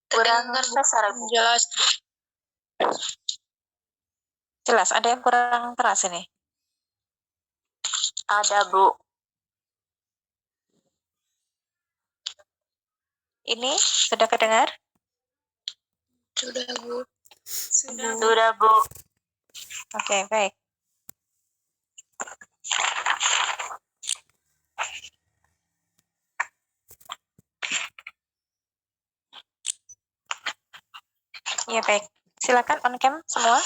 Kurang besar, Bu. Jelas. Jelas, ada yang kurang keras ini? Ada, Bu. Ini sudah kedengar? Sudah, Bu. Sudah, Bu. Oke, baik. Ya, baik. Silakan on cam semua.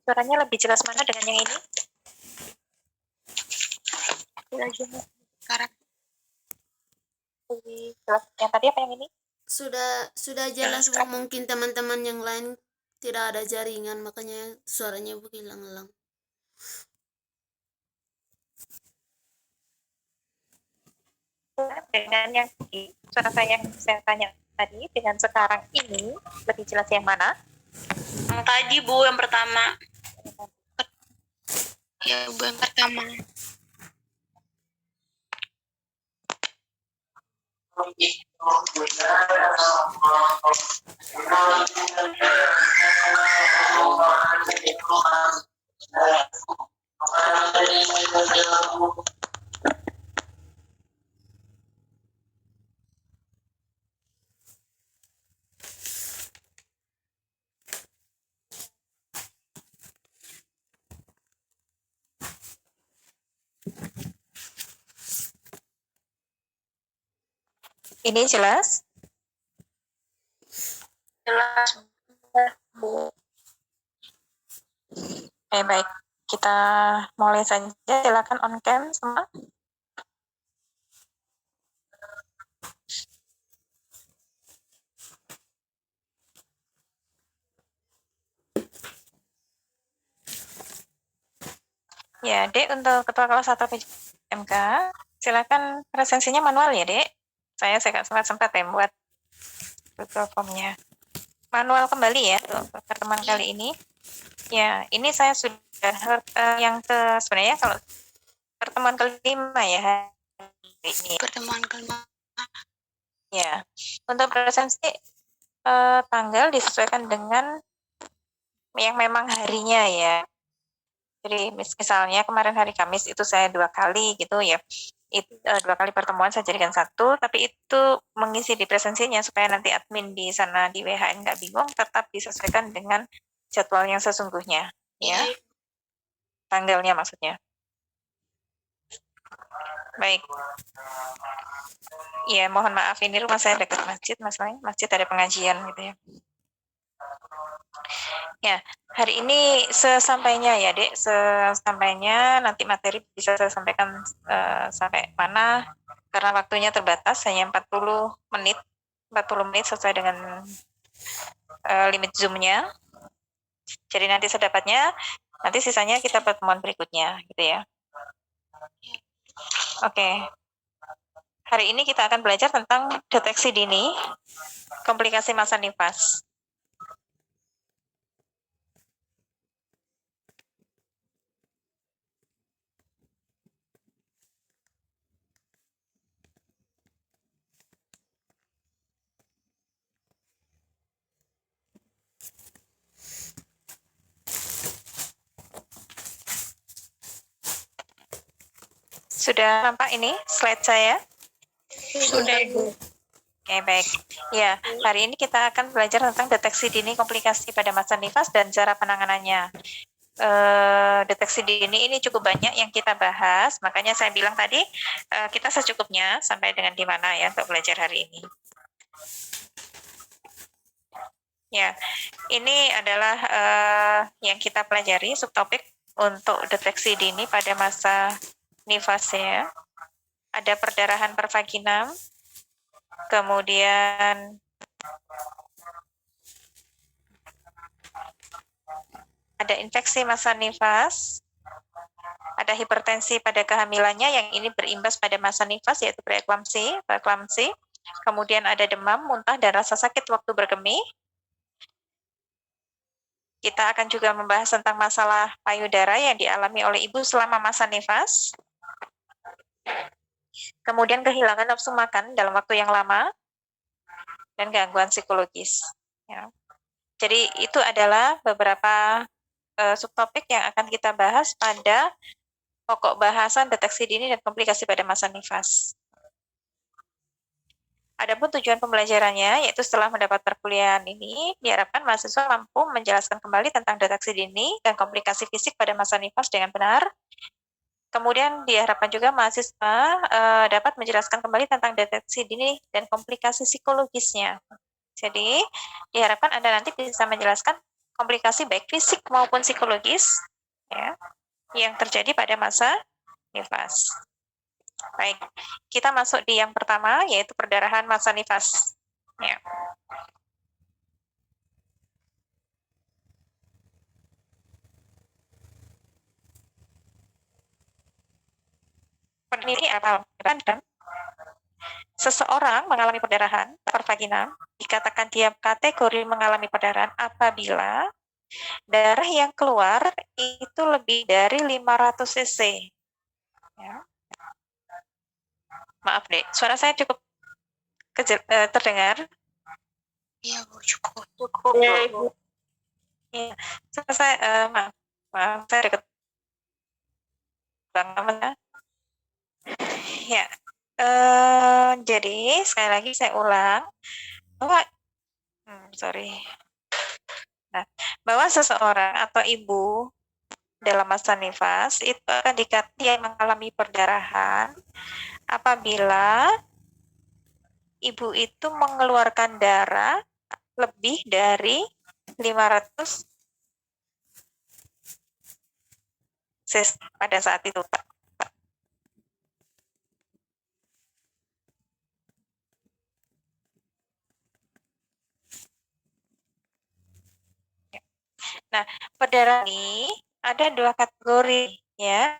Suaranya lebih jelas mana dengan yang ini? Sudah jelas sekarang. Lebih jelas yang tadi apa yang ini? Sudah jelas, Bu. Mungkin teman-teman yang lain tidak ada jaringan, makanya suaranya Bu hilang-hilang. Dengan yang tadi, suara saya yang saya tanya tadi dengan sekarang ini lebih jelas yang mana? Yang tadi, Bu, yang pertama. Ya, Bu, yang pertama. Ini jelas? Jelas, Bu. Baik. Kita mulai saja. Silakan on cam semua. Ya, Dek, untuk Ketua Kelas 1 PJMK, silakan presensinya manual ya, Dek. Saya sempat ya buat Google Form-nya. Manual kembali ya untuk pertemuan kali ini. Ya, ini saya sudah yang sebenarnya kalau pertemuan kelima ya ini. pertemuan kelima. Ya, untuk presensi tanggal disesuaikan dengan yang memang harinya ya. Jadi misalnya kemarin hari Kamis itu saya 2 kali gitu ya. 2 kali pertemuan saya jadikan 1, tapi itu mengisi di presensinya supaya nanti admin di sana di WHN nggak bingung, tetap disesuaikan dengan jadwal yang sesungguhnya ya. Tanggalnya maksudnya. Baik. Ya, mohon maaf ini rumah saya dekat masjid, masjid ada pengajian gitu ya. Ya, hari ini sesampainya ya, Dek, sesampainya nanti materi bisa saya sampaikan sampai mana, karena waktunya terbatas, hanya 40 menit sesuai dengan limit Zoom-nya. Jadi nanti sedapatnya, nanti sisanya kita pertemuan berikutnya, gitu ya. Oke. Hari ini kita akan belajar tentang deteksi dini, komplikasi masa nifas. Sudah nampak ini slide saya? Sudah, Bu. Oke, baik. Ya, hari ini kita akan belajar tentang deteksi dini komplikasi pada masa nifas dan cara penanganannya. Deteksi dini ini cukup banyak yang kita bahas, makanya saya bilang tadi kita secukupnya sampai dengan di mana ya untuk belajar hari ini. Ya, ini adalah yang kita pelajari subtopik untuk deteksi dini pada masa nifas ya. Ada perdarahan pervaginam, kemudian ada infeksi masa nifas, ada hipertensi pada kehamilannya yang ini berimbas pada masa nifas yaitu preeklamsi, kemudian ada demam, muntah, dan rasa sakit waktu berkemih. Kita akan juga membahas tentang masalah payudara yang dialami oleh ibu selama masa nifas. Kemudian kehilangan nafsu makan dalam waktu yang lama, dan gangguan psikologis. Ya. Jadi itu adalah beberapa subtopik yang akan kita bahas pada pokok bahasan deteksi dini dan komplikasi pada masa nifas. Adapun tujuan pembelajarannya, yaitu setelah mendapat perkuliahan ini, diharapkan mahasiswa mampu menjelaskan kembali tentang deteksi dini dan komplikasi fisik pada masa nifas dengan benar. Kemudian diharapkan juga mahasiswa dapat menjelaskan kembali tentang deteksi dini dan komplikasi psikologisnya. Jadi, diharapkan Anda nanti bisa menjelaskan komplikasi baik fisik maupun psikologis ya, yang terjadi pada masa nifas. Baik, kita masuk di yang pertama, yaitu perdarahan masa nifas. Ya. Ini apa? Seseorang mengalami perdarahan pervagina, dikatakan dia kategori mengalami perdarahan apabila darah yang keluar itu lebih dari 500 cc. Ya. Maaf deh, suara saya cukup terdengar? Iya, Bu, cukup. Cukup, Bu. Ya, suara saya, maaf, saya dekat banget. Ya, jadi sekali lagi saya ulang bahwa, bahwa seseorang atau ibu dalam masa nifas itu akan dikatakan dia mengalami perdarahan apabila ibu itu mengeluarkan darah lebih dari 500 cc pada saat itu. Nah, perdarahan ini ada dua kategori ya.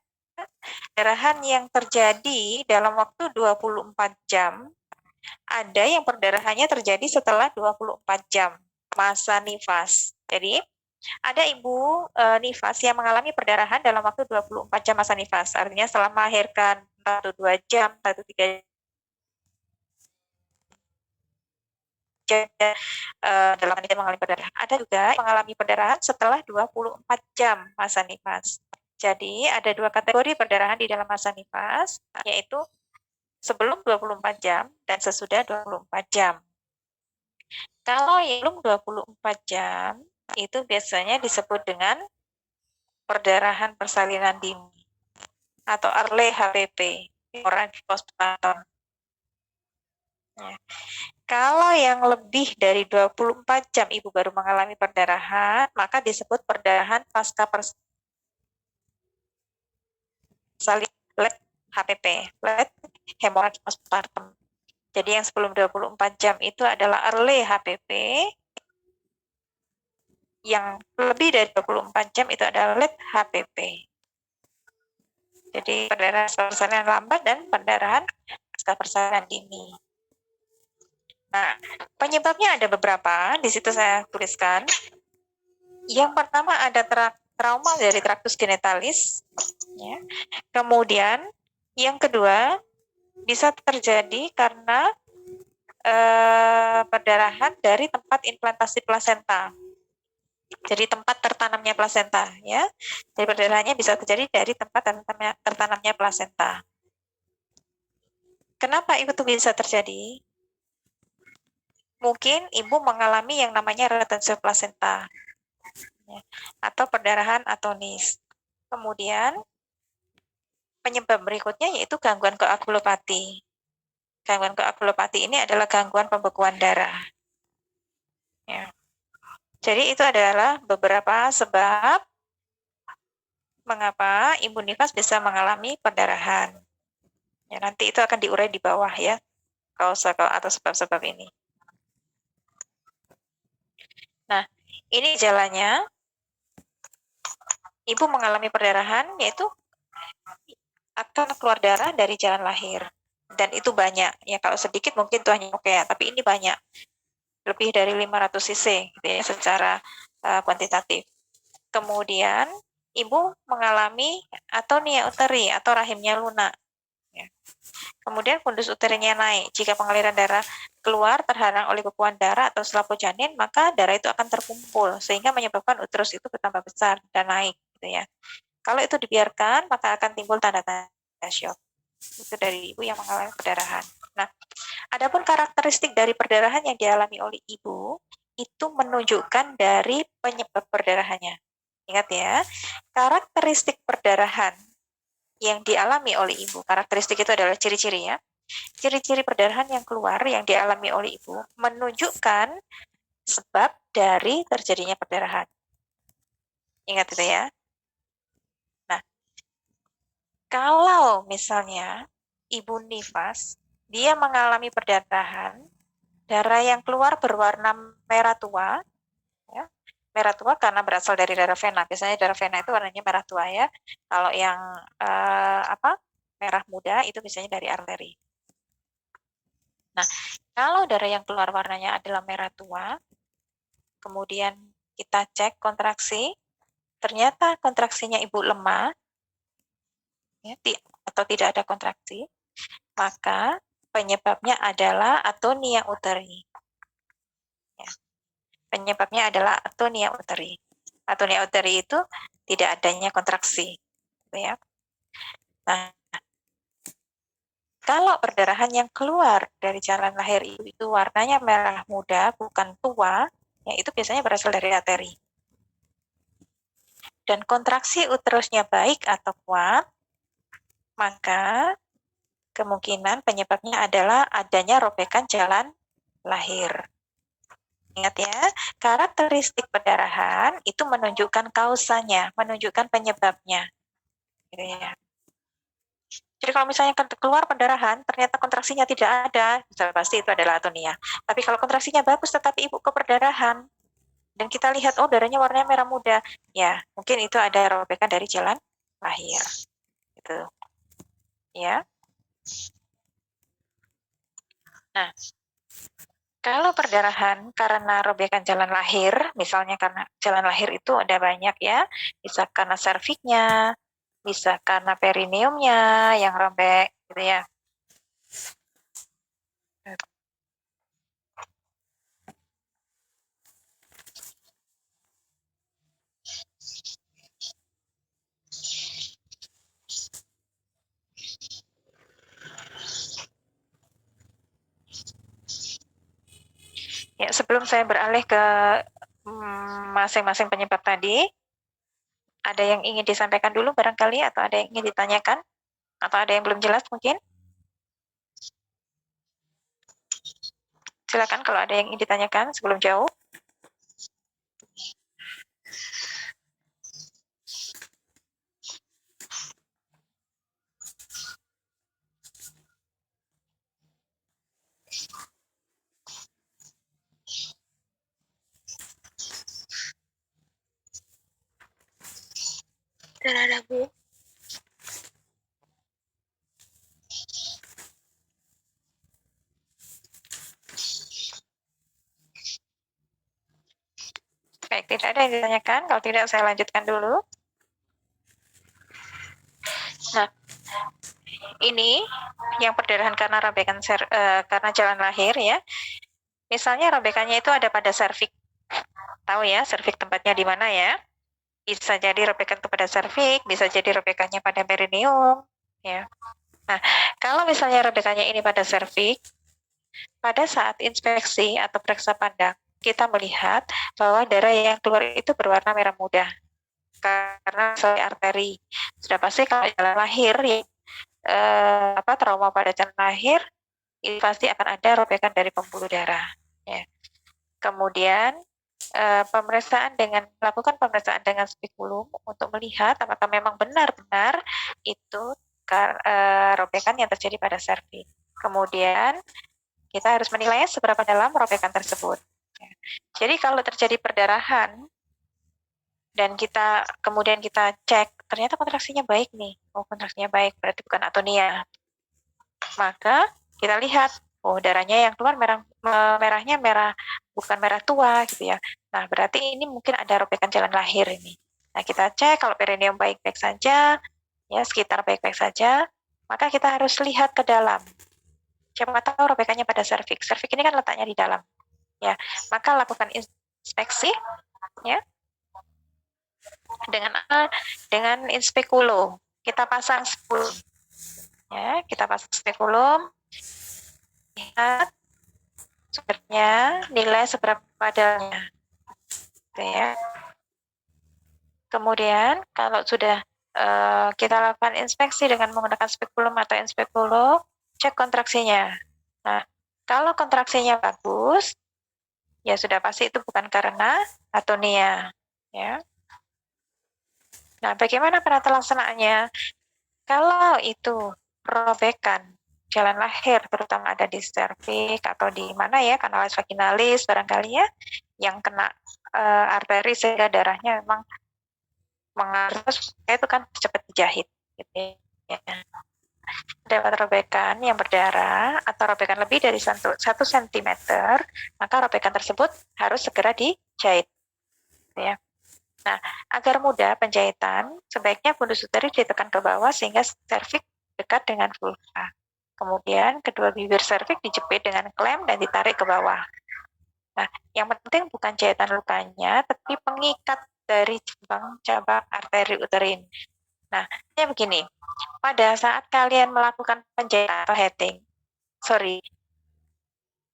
Perdarahan yang terjadi dalam waktu 24 jam. Ada yang perdarahannya terjadi setelah 24 jam masa nifas. Jadi, ada ibu nifas yang mengalami perdarahan dalam waktu 24 jam masa nifas. Artinya setelah melahirkan 1-2 jam, 1-3 dalam dia mengalami perdarahan. Ada juga yang mengalami perdarahan setelah 24 jam masa nifas. Jadi ada dua kategori perdarahan di dalam masa nifas, yaitu sebelum 24 jam dan sesudah 24 jam. Kalau yang belum 24 jam, itu biasanya disebut dengan perdarahan persalinan dini atau early HPP, hemorrhagic postpartum. Ya. Kalau yang lebih dari 24 jam ibu baru mengalami perdarahan, maka disebut perdarahan pasca persalinan late HPP, late hemorrhagic postpartum. Jadi yang sebelum 24 jam itu adalah early HPP, yang lebih dari 24 jam itu adalah late HPP. Jadi perdarahan persalinan lambat dan perdarahan pasca persalinan dini. Nah, penyebabnya ada beberapa, di situ saya tuliskan. Yang pertama ada trauma dari traktus genitalis, ya. Kemudian yang kedua bisa terjadi karena perdarahan dari tempat implantasi plasenta. Jadi tempat tertanamnya plasenta, ya. Jadi perdarahannya bisa terjadi dari tempat tertanamnya plasenta. Kenapa itu bisa terjadi? Mungkin ibu mengalami yang namanya retensio plasenta, ya, atau perdarahan atonis. Kemudian penyebab berikutnya yaitu gangguan koagulopati. Gangguan koagulopati ini adalah gangguan pembekuan darah. Ya. Jadi itu adalah beberapa sebab mengapa ibu nifas bisa mengalami perdarahan. Ya, nanti itu akan diurai di bawah ya, kausa atau sebab-sebab ini. Nah, ini gejalanya. ibu mengalami perdarahan, yaitu akan keluar darah dari jalan lahir. Dan itu banyak. Ya kalau sedikit mungkin itu hanya oke, tapi ini banyak. Lebih dari 500 cc gitu ya secara kuantitatif. Kemudian ibu mengalami atonia uteri atau rahimnya lunak. Ya. Kemudian fundus uterinya naik. Jika pengaliran darah keluar terhalang oleh bekuan darah atau selaput janin, maka darah itu akan terkumpul sehingga menyebabkan uterus itu bertambah besar dan naik gitu ya. Kalau itu dibiarkan, maka akan timbul tanda-tanda syok. Itu dari ibu yang mengalami perdarahan. Nah, adapun karakteristik dari perdarahan yang dialami oleh ibu itu menunjukkan dari penyebab perdarahannya. Ingat ya, karakteristik perdarahan yang dialami oleh ibu, karakteristik itu adalah ciri-ciri ya. Ciri-ciri perdarahan yang keluar yang dialami oleh ibu menunjukkan sebab dari terjadinya perdarahan. Ingat itu ya. Nah, kalau misalnya ibu nifas, dia mengalami perdarahan, darah yang keluar berwarna merah tua, ya. Merah tua karena berasal dari darah vena. Biasanya darah vena itu warnanya merah tua ya. Kalau yang merah muda itu biasanya dari arteri. Nah, kalau darah yang keluar warnanya adalah merah tua, kemudian kita cek kontraksi, ternyata kontraksinya ibu lemah, ya, atau tidak ada kontraksi, maka penyebabnya adalah atonia uteri. Ya. Penyebabnya adalah atonia uteri. Atonia uteri itu tidak adanya kontraksi. Gitu ya. Nah, kalau perdarahan yang keluar dari jalan lahir ibu itu warnanya merah muda, bukan tua, ya itu biasanya berasal dari arteri. Dan kontraksi uterusnya baik atau kuat, maka kemungkinan penyebabnya adalah adanya robekan jalan lahir. Ingat ya, karakteristik perdarahan itu menunjukkan kausanya, menunjukkan penyebabnya. Gitu ya. Jadi kalau misalnya keluar perdarahan, ternyata kontraksinya tidak ada, sudah pasti itu adalah atonia. Tapi kalau kontraksinya bagus tetapi ibu keperdarahan, dan kita lihat, oh darahnya warnanya merah muda, ya mungkin itu ada robekan dari jalan lahir. Gitu. Ya. Nah, kalau perdarahan karena robekan jalan lahir, misalnya karena jalan lahir itu ada banyak ya, bisa karena serviknya, bisa karena perineumnya yang robek, gitu ya. Ya, sebelum saya beralih ke masing-masing penyebab tadi, ada yang ingin disampaikan dulu barangkali atau ada yang ingin ditanyakan atau ada yang belum jelas mungkin? Silakan kalau ada yang ingin ditanyakan sebelum jauh. Dan ada Bu. Baik, tidak ada yang ditanyakan. Kalau tidak, saya lanjutkan dulu. Nah, ini yang perdarahan karena robekan karena jalan lahir ya. Misalnya robekannya itu ada pada serviks. Tahu ya, serviks tempatnya di mana ya? Bisa jadi robekan pada serviks, bisa jadi robekannya pada perineum, ya. Nah, kalau misalnya robekannya ini pada serviks, pada saat inspeksi atau periksa pandang, kita melihat bahwa darah yang keluar itu berwarna merah muda karena sel arteri. Sudah pasti kalau jalan lahir ya, trauma pada jalan lahir, ini pasti akan ada robekan dari pembuluh darah. Ya. Kemudian melakukan pemeriksaan dengan spekulum untuk melihat apakah memang benar-benar itu robekan yang terjadi pada serviks. Kemudian kita harus menilai seberapa dalam robekan tersebut. Jadi kalau terjadi perdarahan dan kemudian kita cek, ternyata kontraksinya baik nih. Oh, kontraksinya baik, berarti bukan atonia. Maka kita lihat, oh darahnya yang keluar merahnya merah, bukan merah tua gitu ya. Nah, berarti ini mungkin ada robekan jalan lahir ini. Nah, kita cek kalau perineum baik-baik saja, ya sekitar baik-baik saja, maka kita harus lihat ke dalam. Siapa tahu robekannya pada serviks. Serviks ini kan letaknya di dalam. Ya, maka lakukan inspeksi ya. Dengan inspekulo. Kita pasang spekulum. Ya, kita pasang spekulum. Lihat sumbernya, nilai seberapa padannya. Gitu ya. Kemudian kalau sudah kita lakukan inspeksi dengan menggunakan spekulum atau inspekulo, cek kontraksinya. Nah, kalau kontraksinya bagus, ya sudah pasti itu bukan karena atonia. Ya. Nah, bagaimana penata laksanaannya? Kalau itu robekan jalan lahir, terutama ada di serviks atau di mana ya, kanalis vaginalis barangkali ya, yang kena arteri sehingga darahnya memang mengalir, itu kan cepat dijahit. Gitu ya. Dapat robekan yang berdarah atau robekan lebih dari 1 cm, maka robekan tersebut harus segera dijahit. Gitu ya. Nah, agar mudah penjahitan, sebaiknya fundus uteri ditekan ke bawah sehingga serviks dekat dengan vulva. Kemudian kedua bibir serviks dijepit dengan klem dan ditarik ke bawah. Nah, yang penting bukan jahitan lukanya, tapi pengikat dari cabang arteri uterin. Nah, ini begini, pada saat kalian melakukan penjahitan atau heading,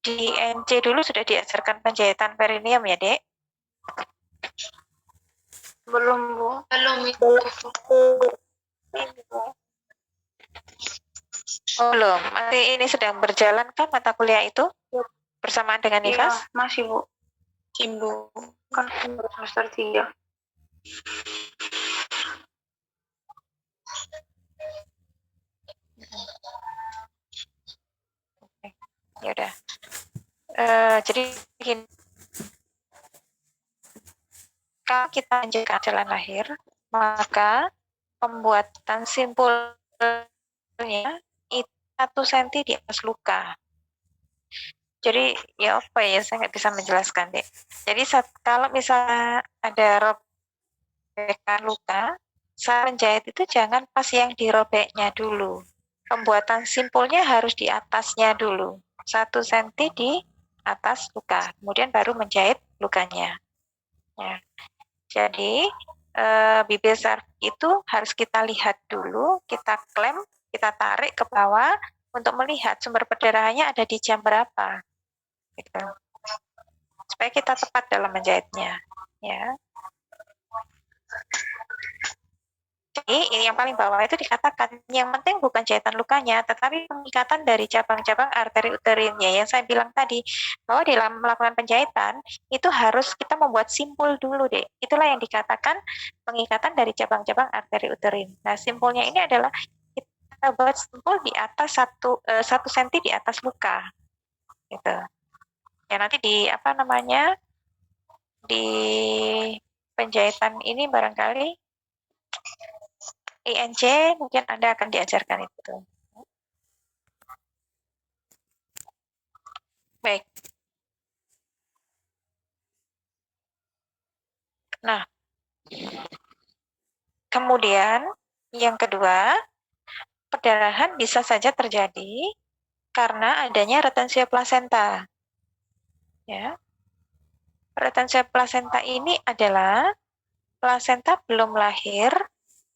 di NC dulu sudah diajarkan penjahitan perineum ya, Dek? Belum, Bu. Belum Oh, belum. Ini sedang berjalan kan mata kuliah itu bersamaan dengan Iya, nifas? masih, Bu. Ibu. Kan baru semester 3. Ya udah. Jadi begini, kalau kita menjaga jalan lahir, maka pembuatan simpulnya itu 1 cm di atas luka. Jadi ya apa ya, saya nggak bisa menjelaskan deh. Jadi kalau misalnya ada robekan luka, saat menjahit itu jangan pas yang dirobeknya dulu. Pembuatan simpulnya harus di atasnya dulu. 1 cm di atas luka, kemudian baru menjahit lukanya. Ya. Jadi bibir serviks itu harus kita lihat dulu, kita klem, kita tarik ke bawah untuk melihat sumber perdarahannya ada di jam berapa. Gitu. Supaya kita tepat dalam menjahitnya. Ya. Jadi yang paling bawah itu dikatakan yang penting bukan jahitan lukanya, tetapi pengikatan dari cabang-cabang arteri uterinnya. Yang saya bilang tadi, bahwa dalam melakukan penjahitan itu harus kita membuat simpul dulu deh. Itulah yang dikatakan pengikatan dari cabang-cabang arteri uterin. Nah, simpulnya ini adalah kita buat simpul di atas 1 cm di atas luka. Gitu. Ya nanti di di penjahitan ini barangkali INC mungkin Anda akan diajarkan itu. Baik. Nah, kemudian yang kedua, perdarahan bisa saja terjadi karena adanya retensio plasenta. Ya. Retensio plasenta ini adalah plasenta belum lahir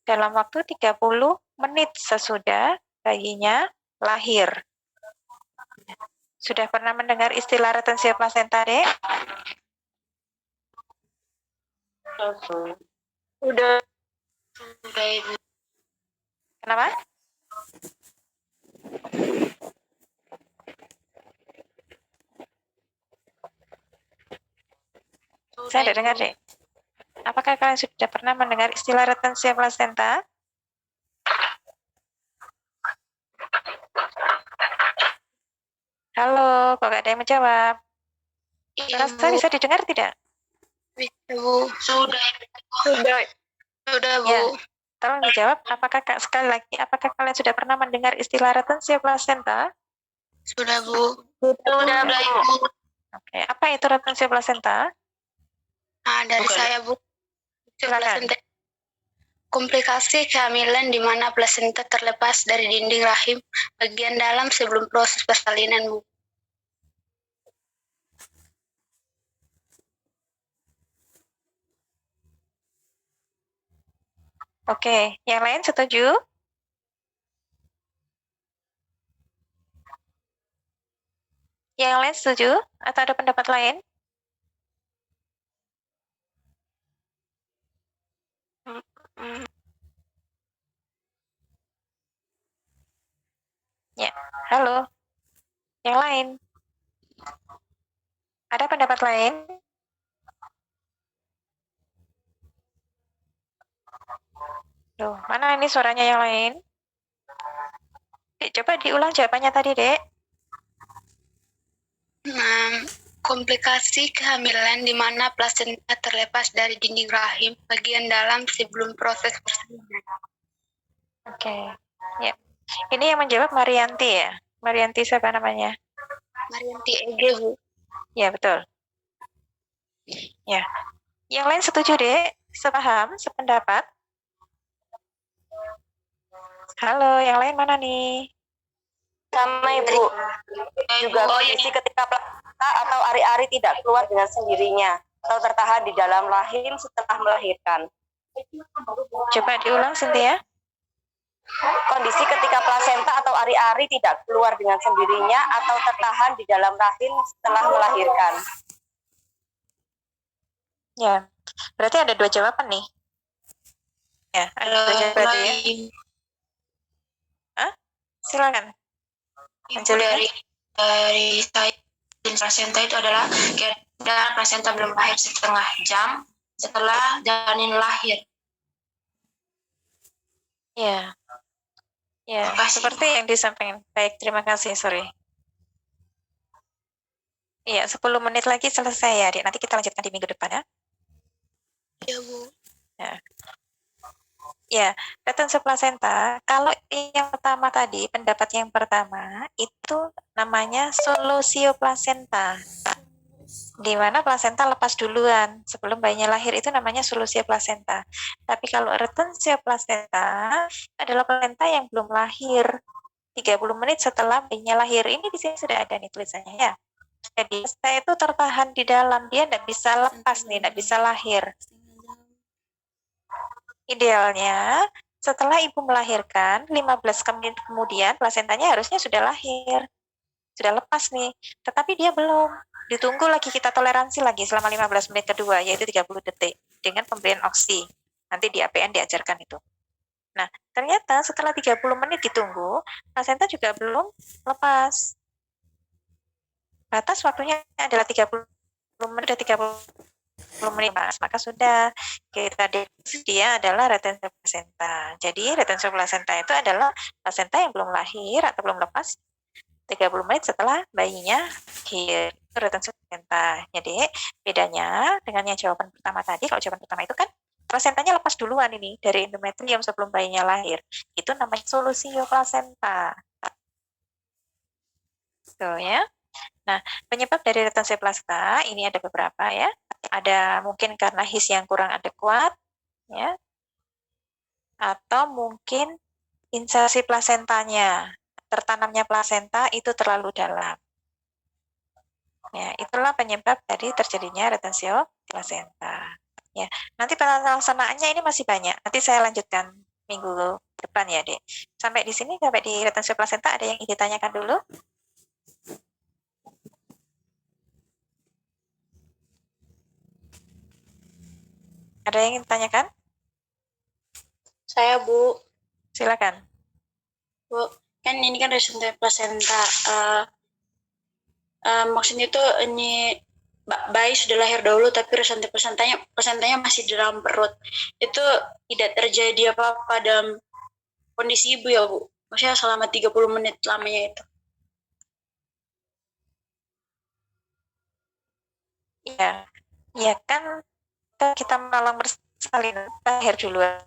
dalam waktu 30 menit sesudah bayinya lahir. Sudah pernah mendengar istilah retensio plasenta, Dek? Udah. Kenapa? Saya tidak dengar, Dek. Apakah kalian sudah pernah mendengar istilah retensio plasenta? Halo, kok nggak ada yang menjawab? Suara saya bisa didengar tidak? Bu. Sudah, Bu. Ya, tolong dijawab, apakah sekali lagi, apakah kalian sudah pernah mendengar istilah retensio placenta? Sudah, Bu. Sudah, Bu. Oke, apa itu retensio placenta? Dari saya, Bu. Silakan. Komplikasi kehamilan di mana plasenta terlepas dari dinding rahim bagian dalam sebelum proses persalinan, Bu. Oke, yang lain setuju? Yang lain setuju? Atau ada pendapat lain? Ya, halo. Yang lain? Ada pendapat lain? Loh, mana ini suaranya yang lain? Dek, coba diulang jawabannya tadi, Dek. Komplikasi kehamilan di mana plasenta terlepas dari dinding rahim bagian dalam sebelum proses persalinan. Oke, ya. Ini yang menjawab Marianti ya? Marianti siapa namanya? Marianti Ege, Bu. Ya, betul. Ya. Yang lain setuju, Dek? Sepaham? Sependapat? Halo, yang lain mana nih? Sama Ibu. Juga kondisi ketika plasenta atau ari-ari tidak keluar dengan sendirinya atau tertahan di dalam rahim setelah melahirkan. Coba diulang, Cynthia. Kondisi ketika plasenta atau ari-ari tidak keluar dengan sendirinya atau tertahan di dalam rahim setelah melahirkan. Ya, berarti ada dua jawaban nih. Ya, ada dua jawaban ya. Silakan. Dari saya, plasenta itu adalah keadaan plasenta belum lahir setengah jam setelah janin lahir. Ya. Ya, seperti yang disampaikan. Baik, terima kasih, sorry. Iya, 10 menit lagi selesai ya, Adik. Nanti kita lanjutkan di minggu depan ya. Ya, Bu. Ya, retensio placenta, kalau yang pertama tadi, pendapat yang pertama, itu namanya solusio placenta. Di mana plasenta lepas duluan, sebelum bayinya lahir itu namanya solusio placenta. Tapi kalau retensio placenta adalah placenta yang belum lahir, 30 menit setelah bayinya lahir. Ini di sini sudah ada nih tulisannya ya. Jadi, placenta itu tertahan di dalam, dia tidak bisa lepas nih, tidak bisa lahir. Idealnya, setelah ibu melahirkan, 15 menit kemudian plasentanya harusnya sudah lahir. Sudah lepas nih. Tetapi dia belum. Ditunggu lagi, kita toleransi lagi selama 15 menit kedua, yaitu 30 detik. Dengan pemberian oksi. Nanti di APN diajarkan itu. Nah, ternyata setelah 30 menit ditunggu, plasenta juga belum lepas. Batas waktunya adalah 30 menit, 30 menit, maka sudah kita deteksi dia adalah retensio placenta. Jadi retensio placenta itu adalah plasenta yang belum lahir atau belum lepas 30 menit setelah bayinya lahir. Itu retensio placenta. Jadi bedanya dengan yang jawaban pertama tadi, kalau jawaban pertama itu kan plasentanya lepas duluan ini dari endometrium sebelum bayinya lahir. Itu namanya solusio placenta. Tuh ya. Nah, penyebab dari retensio placenta ini ada beberapa ya. Ada mungkin karena his yang kurang adekuat, ya, atau mungkin insersi plasentanya, tertanamnya plasenta itu terlalu dalam. Ya, itulah penyebab dari terjadinya retensio placenta. Ya, nanti pelaksanaannya ini masih banyak. Nanti saya lanjutkan minggu depan ya, Dek. Sampai di sini, sampai di retensio placenta, ada yang ingin ditanyakan dulu? Ada yang ingin ditanyakan? Saya, Bu. Silakan. Bu, kan ini kan retensio plasenta. Maksudnya itu ini bayi sudah lahir dahulu tapi retensio plasentanya masih di dalam perut. Itu tidak terjadi apa-apa dalam kondisi ibu ya, Bu? Maksudnya selama 30 menit lamanya itu. Ya, ya kan kita menolong bersalin lahir duluan.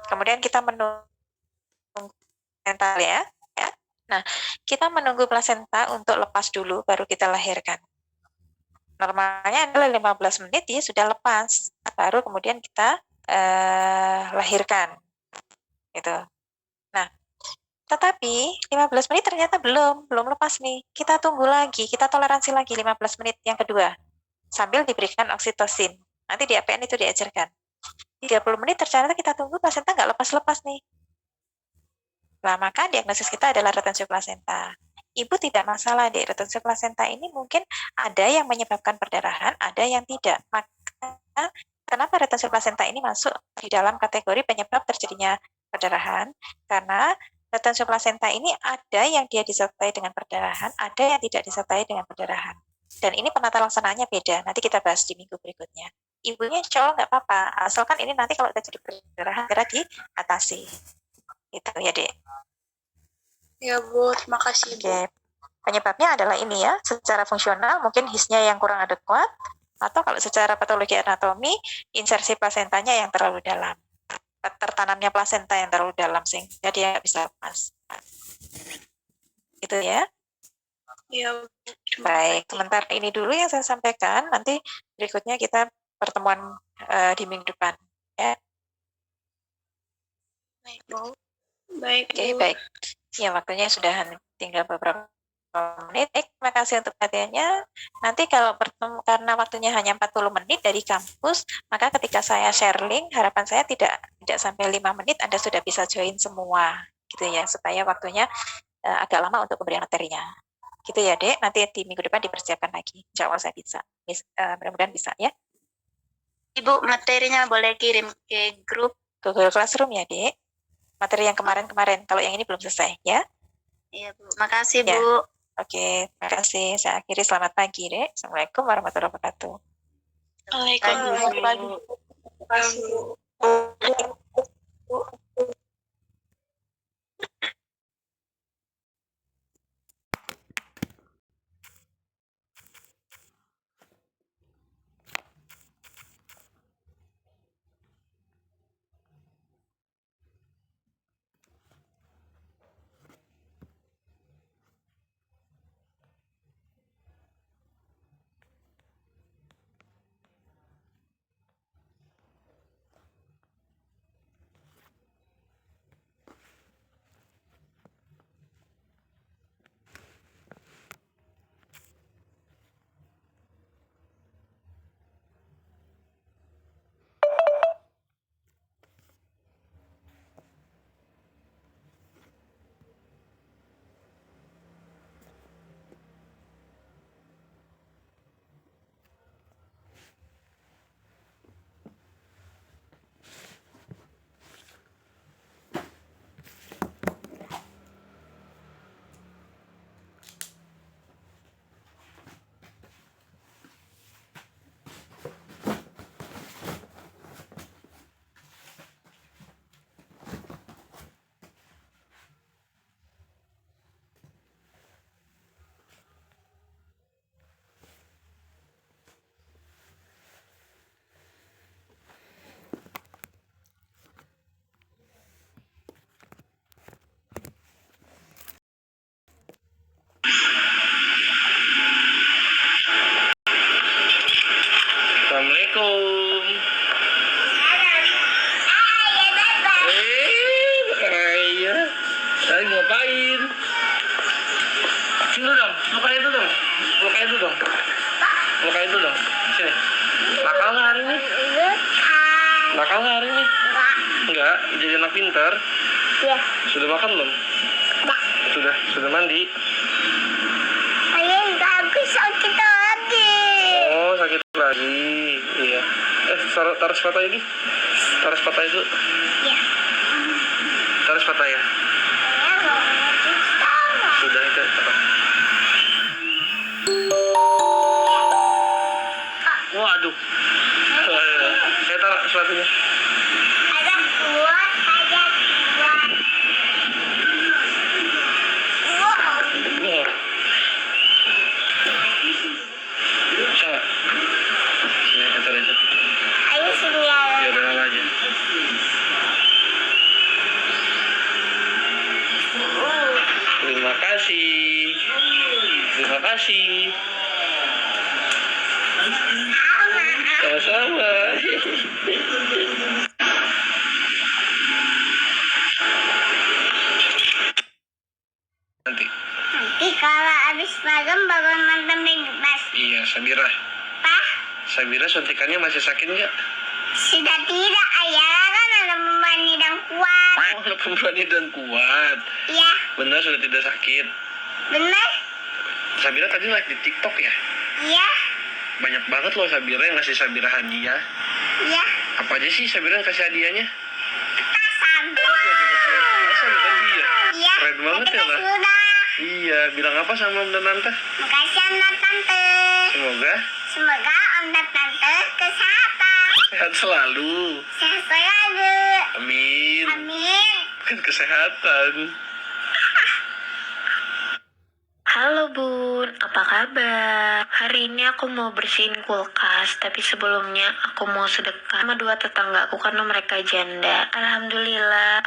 Kemudian kita menunggu plasenta ya. Nah, kita menunggu plasenta untuk lepas dulu baru kita lahirkan. Normalnya adalah 15 menit dia sudah lepas, baru kemudian kita lahirkan. Gitu. Nah, tetapi 15 menit ternyata belum lepas nih. Kita tunggu lagi, kita toleransi lagi 15 menit yang kedua. Sambil diberikan oksitosin. Nanti di APN itu diajarkan. 30 menit ternyata kita tunggu plasenta nggak lepas-lepas nih. Nah, maka diagnosis kita adalah retensi plasenta. Ibu tidak masalah di retensi plasenta ini mungkin ada yang menyebabkan perdarahan, ada yang tidak. Maka kenapa retensi plasenta ini masuk di dalam kategori penyebab terjadinya perdarahan? Karena retensi plasenta ini ada yang dia disertai dengan perdarahan, ada yang tidak disertai dengan perdarahan. Dan ini penata laksanaannya beda. Nanti kita bahas di minggu berikutnya. Ibunya insya Allah nggak apa-apa. Asalkan ini nanti kalau terjadi perdarahan, segera diatasi. Itu ya, Dek. Ya, Bu. Terima kasih, Bu. Oke. Penyebabnya adalah ini ya. Secara fungsional mungkin HIS-nya yang kurang adekuat. Atau kalau secara patologi anatomi, insersi plasentanya yang terlalu dalam. Tertanamnya plasenta yang terlalu dalam sehingga dia nggak bisa lepas. Itu ya. Ya, Bu. Baik, sementara ini dulu yang saya sampaikan. Nanti berikutnya kita pertemuan di minggu depan. Ya. Baik, Bu. Baik, Oke, Bu. baik. Ya, waktunya sudah tinggal beberapa menit. Terima kasih untuk perhatiannya. Nanti kalau bertemu karena waktunya hanya 40 menit dari kampus, maka ketika saya share link, harapan saya tidak sampai 5 menit Anda sudah bisa join semua, gitu ya, supaya waktunya agak lama untuk pemberian materinya. Gitu ya, Dek. Nanti di minggu depan dipersiapkan lagi. Insya Allah saya bisa. Mudah-mudahan bisa ya. Ibu, materinya boleh kirim ke grup. Google Classroom ya, Dek. Materi yang kemarin-kemarin. Kalau yang ini belum selesai, ya. Iya, Bu. Makasih, Ya. Bu. Oke, terima kasih. Saya akhiri. Selamat pagi, Dek. Assalamualaikum warahmatullahi wabarakatuh. Waalaikumsalam. Assalamualaikum. Iya. Lagi ngapain? Sini dong, lukain itu dong. Lukain itu dong. Lukain itu dong. Sini. Nakal nggak hari ini? Nakal nggak hari ini? Enggak, jadi anak pintar. Iya. Sudah makan belum? Sudah mandi. Ayah aku sakit lagi. Oh, sakit lagi. Iya. Taruh sepatu lagi. Taruh sepatu itu. Iya. Taruh sepatu ya. Ayah nggak mau sama. Sudah itu. Apa? Waduh. Saya taruh sepatunya. Ada kuat, ada kuat. Wow. Bisa nggak? kasih. Sama-sama. Nanti. Nanti kalau habis malam baru nonton Big Bang. Iya, Sabira. Pak, Sabira suntikannya masih sakit nggak? sudah tidak ayah kan ada pemberani dan kuat. Oh, anak pemberani dan kuat. Iya, Benar sudah tidak sakit. benar. Sabira tadi live di TikTok ya? Iya, Banyak banget loh Sabira yang ngasih Sabira hadiah. iya. Apa aja sih Sabira yang kasih hadiahnya? Petasan. Masa bukan dia? Iya. Keren banget tapi ya, kan lah. sudah. Iya, bilang apa sama Om dan Tante? Makasih Om dan Tante. Semoga Semoga Om dan Tante kesehatan. sehat selalu. Sehat selalu. Amin. Amin. Bukan kesehatan. Halo Bun, apa kabar? Hari ini aku mau bersihin kulkas, tapi sebelumnya aku mau sedekah sama dua tetangga aku karena mereka janda. Alhamdulillah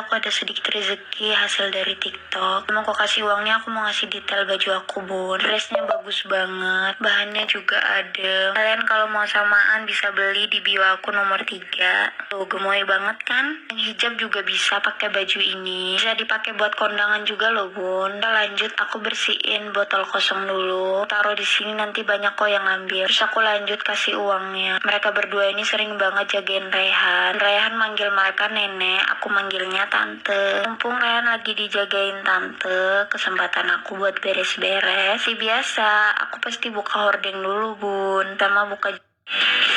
aku ada sedikit rezeki hasil dari TikTok. Mau aku kasih uangnya, aku mau ngasih detail baju aku Bun. Dressnya bagus banget, bahannya juga adem. Kalian kalau mau samaan bisa beli di bio aku nomor 3. Tuh gemoy banget kan? Yang hijab juga bisa pakai baju ini. Bisa dipakai buat kondangan juga loh Bun. Kita lanjut, aku bersihin botol kosong dulu. Taruh di sini nanti banyak kok yang ngambil. Terus aku lanjut kasih uangnya. Mereka berdua ini sering banget jagain Raihan. Raihan manggil mereka nenek, aku manggilnya tante. Mumpung Raihan lagi dijagain tante, kesempatan aku buat beres-beres. Si biasa, aku pasti buka hordeng dulu Bun. Sama buka.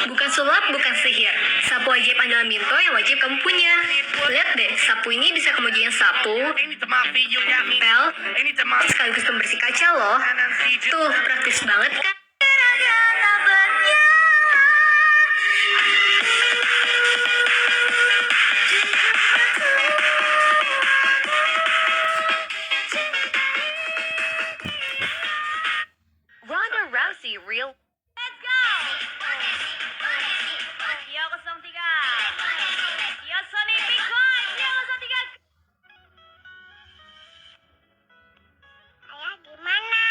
Bukan sulap, bukan sihir. Sapu ajaib andalan Minto yang wajib kamu punya. Lihat deh, sapu ini bisa kamu jadiin sapu, pel, sekaligus pembersih kaca loh. Tuh, praktis banget kan? Ronda Rousey real. Let's go. Yo 03. Yo Sony Bitcoin. Yo 03. Ayah gimana?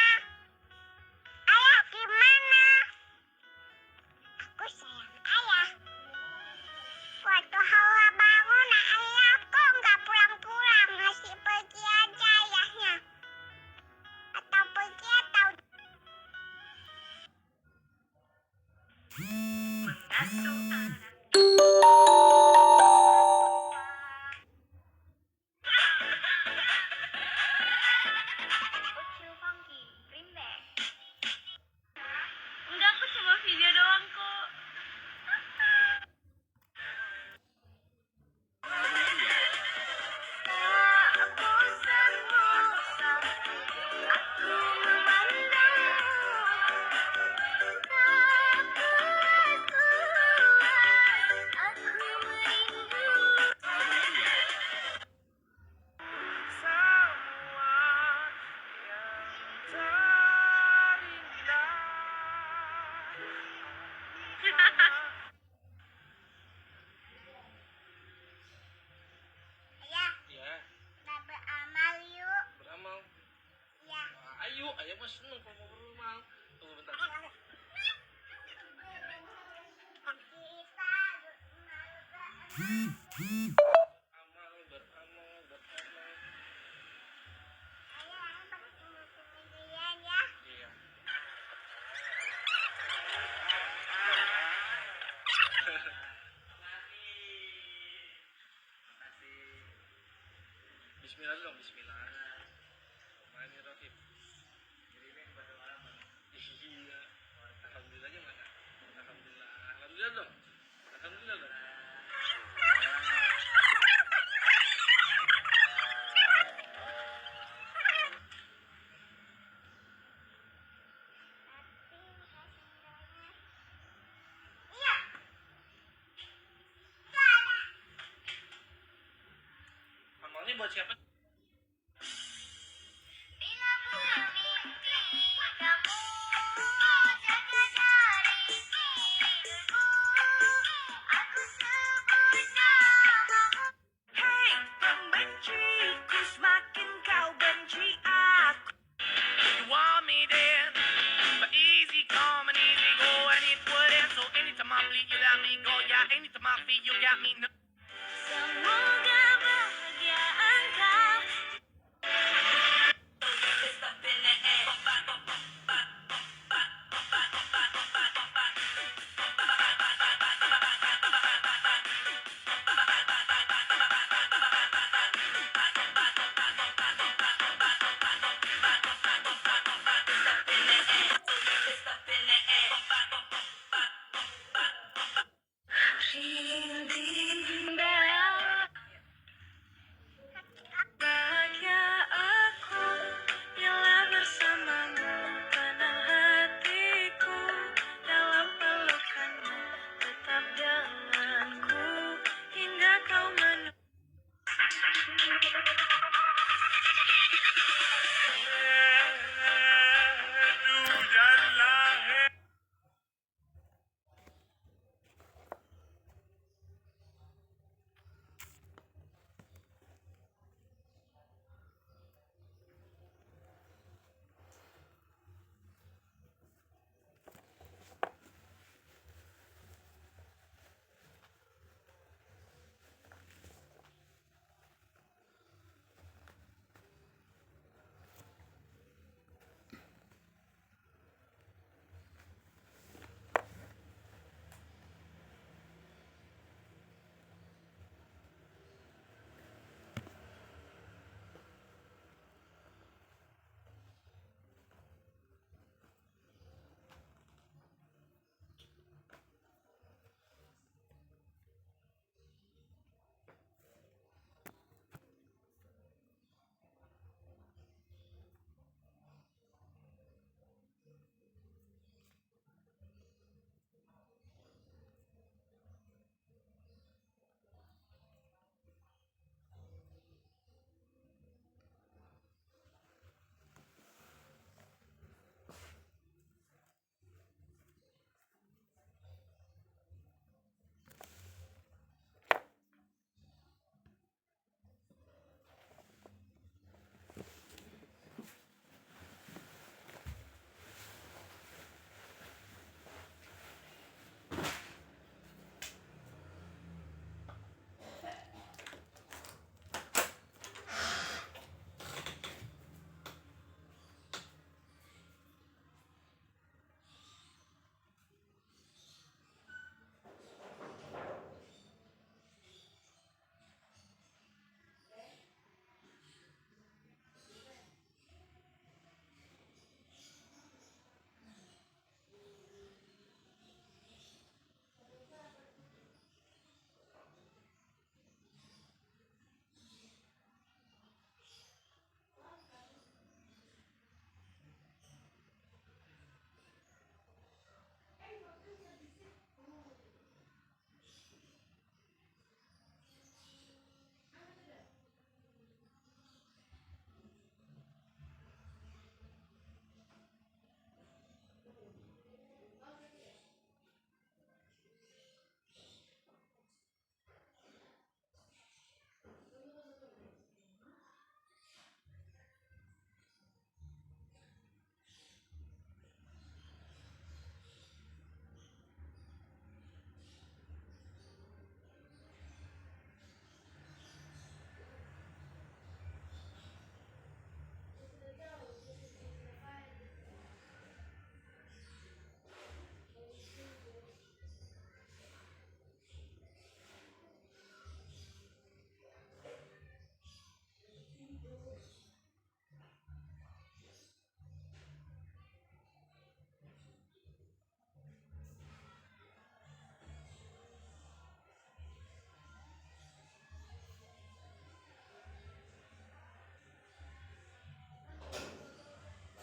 Ayah gimana? Aku sayang ayah. Waktu Hawa bangun, ayah kok nggak pulang-pulang, masih pergi aja ayahnya. Atau pergi atau Ucil Funky, bring back. Enggak, aku cuma video doang kok. Aku sembuh, aku memandangmu. Aku merindu. ayah Ya, kita beramal yuk. beramal. Ya. Ayo, ayah mah seneng kalau mau beramal. Tunggu bentar. Kita beramal. Amal, beramal. Ayah bertemu kemudian ya. Iya. Bismillah dong, bismillah. Bismillahirrahmanirrahim. Iya. Alhamdulillahnya mana? Alhamdulillah dong. Alhamdulillah dong. Iya. Amalnya buat siapa? Bila ku mimpi kamu jaga dari tidurku, aku sebut namamu. Hey, pembenciku, semakin kau benci aku. You want me then, Semoga bahagia engkau. Bahagia aku bila bersamamu, tenang hatiku dalam pelukanmu, tetap dalam